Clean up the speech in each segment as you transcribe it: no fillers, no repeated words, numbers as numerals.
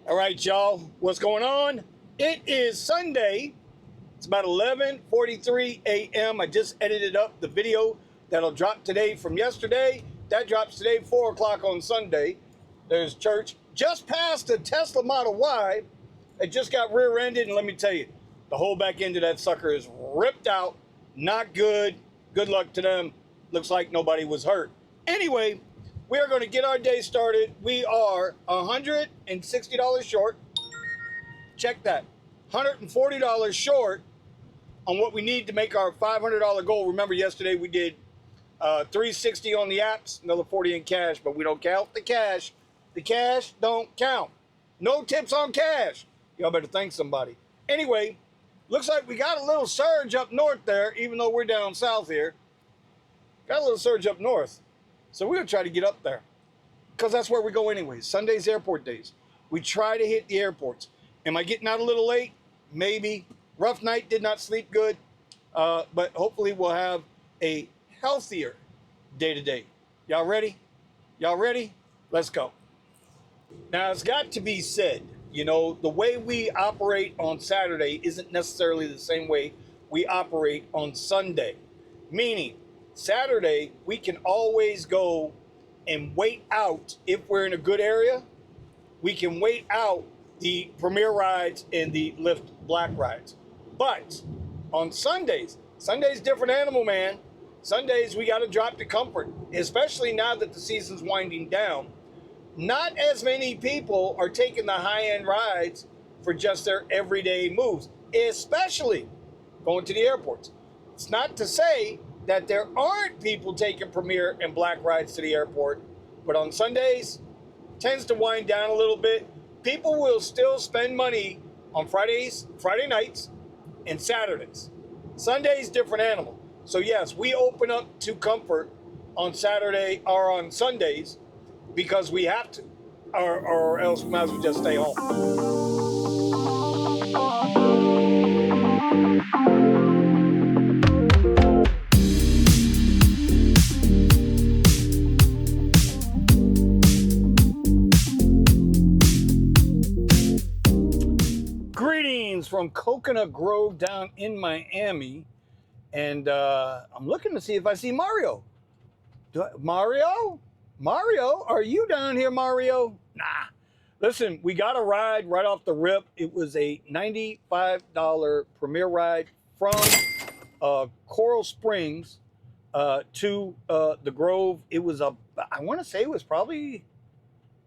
All right, y'all, what's going on? It is Sunday. It's about 11:43 a.m. I just edited up the video that'll drop today from yesterday. That drops today, 4 o'clock on Sunday. There's church. Just passed a Tesla Model Y. It just got rear-ended, and let me tell you, the whole back end of that sucker is ripped out. Not good. Good luck to them. Looks like nobody was hurt. Anyway, we are going to get our day started. We are $160 short. Check that. $140 short on what we need to make our $500 goal. Remember, yesterday we did $360 on the apps, another $40 in cash, but we don't count the cash. The cash don't count. No tips on cash. Y'all better thank somebody. Anyway, looks like we got a little surge up north there, even though we're down south here. Got a little surge up north. So we're going to try to get up there because that's where we go anyways. Sundays, airport days. We try to hit the airports. Am I getting out a little late? Maybe. Rough night, did not sleep good. But hopefully we'll have a healthier day today. Y'all ready? Y'all ready? Let's go. Now, it's got to be said, you know, the way we operate on Saturday isn't necessarily the same way we operate on Sunday. Meaning, Saturday, we can always go and wait out if we're in a good area. We can wait out the Premier rides and the Lyft Black rides. But on Sundays, Sunday's different animal, man. Sundays, we got to drop to comfort, especially now that the season's winding down. Not as many people are taking the high-end rides for just their everyday moves, especially going to the airports. It's not to say that there aren't people taking Premier and Black rides to the airport, but on Sundays, tends to wind down a little bit. People will still spend money on Friday nights, and Saturdays. Sundays, different animal. So yes, we open up to comfort on Saturday or on Sundays because we have to, or else we might as well just stay home. From Coconut Grove down in Miami, and I'm looking to see if I see Mario. Mario, are you down here, Mario? Nah. Listen, we got a ride right off the rip. It was a $95 Premier ride from Coral Springs to the Grove. It was I want to say it was probably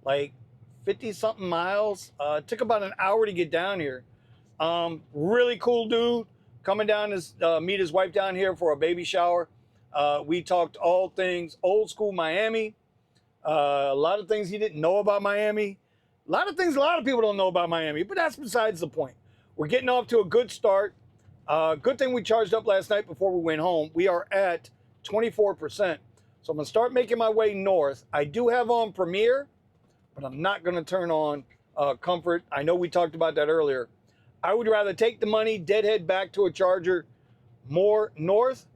like 50-something miles. It took about an hour to get down here. Really cool dude coming down to meet his wife down here for a baby shower. We talked all things old school Miami. A lot of things he didn't know about Miami. A lot of things a lot of people don't know about Miami, but that's besides the point. We're getting off to a good start. Good thing we charged up last night before we went home. We are at 24%. So I'm going to start making my way north. I do have on Premier, but I'm not going to turn on Comfort. I know we talked about that earlier. I would rather take the money, deadhead back to a charger more north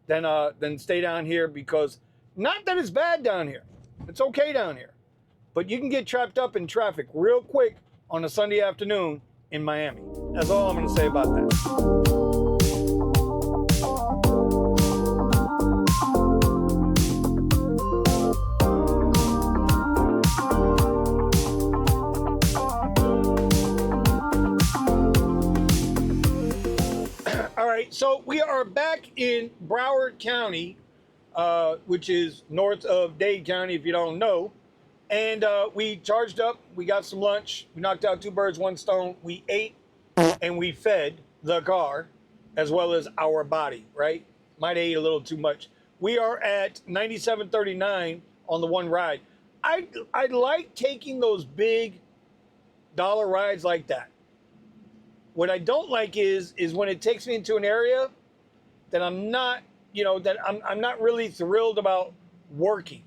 than stay down here, because not that it's bad down here. It's okay down here. But you can get trapped up in traffic real quick on a Sunday afternoon in Miami. That's all I'm going to say about that. So we are back in Broward County, which is north of Dade County, if you don't know. And we charged up. We got some lunch. We knocked out 2 birds, 1 stone. We ate and we fed the car as well as our body, right? Might have ate a little too much. We are at $97.39 on the one ride. I like taking those big dollar rides like that. What I don't like is when it takes me into an area that I'm not, I'm not really thrilled about working.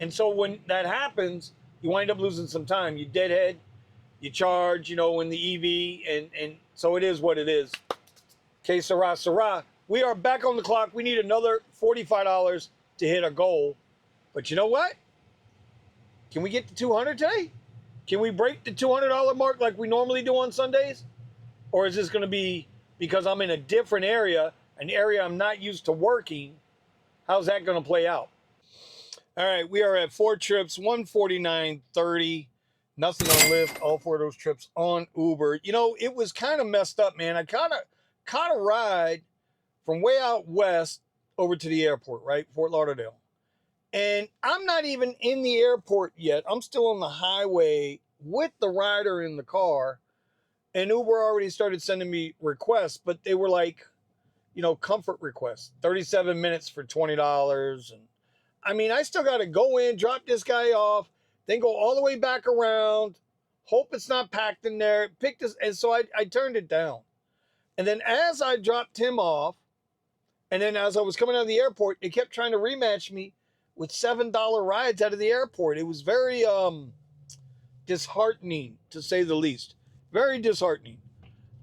And so when that happens, you wind up losing some time. You deadhead, you charge, in the EV, and so it is what it is. Que sera, sera. We are back on the clock. We need another $45 to hit a goal. But you know what? Can we get to 200 today? Can we break the $200 mark like we normally do on Sundays? Or is this going to be because I'm in a different area, an area I'm not used to working? How's that going to play out? All right, we are at 4 trips, $149.30. Nothing on Lyft, all 4 of those trips on Uber. You know, it was kind of messed up, man. I caught a ride from way out west over to the airport, right? Fort Lauderdale. And I'm not even in the airport yet. I'm still on the highway with the rider in the car. And Uber already started sending me requests, but they were like, you know, comfort requests. 37 minutes for $20. And I mean, I still got to go in, drop this guy off, then go all the way back around, hope it's not packed in there, pick this. And so I turned it down. And then as I dropped him off, and then as I was coming out of the airport, it kept trying to rematch me with $7 rides out of the airport. It was very disheartening, to say the least. Very disheartening.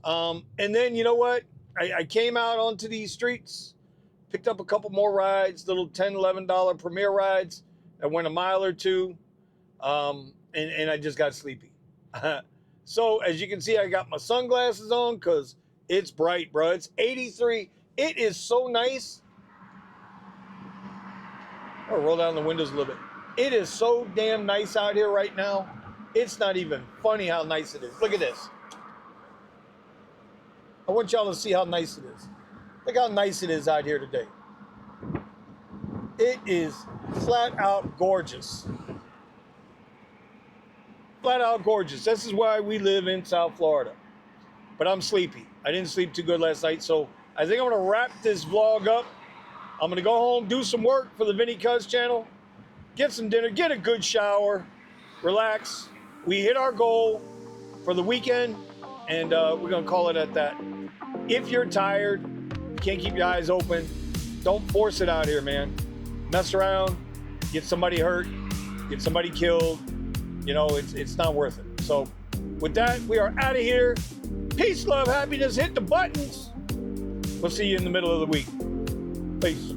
And then, you know what? I came out onto these streets, picked up a couple more rides, little $10, $11 Premier rides. I went a mile or two, and I just got sleepy. So, as you can see, I got my sunglasses on because it's bright, bro. It's 83. It is so nice. I'll roll down the windows a little bit. It is so damn nice out here right now. It's not even funny how nice it is. Look at this. I want y'all to see how nice it is. Look how nice it is out here today. It is flat out gorgeous. Flat out gorgeous. This is why we live in South Florida. But I'm sleepy. I didn't sleep too good last night, so I think I'm going to wrap this vlog up. I'm going to go home, do some work for the Vinny Cuz channel, get some dinner, get a good shower, relax. We hit our goal for the weekend, and we're going to call it at that. If you're tired, you can't keep your eyes open, don't force it out here, man. Mess around, get somebody hurt, get somebody killed. You know, it's not worth it. So with that, we are out of here. Peace, love, happiness. Hit the buttons. We'll see you in the middle of the week. Peace.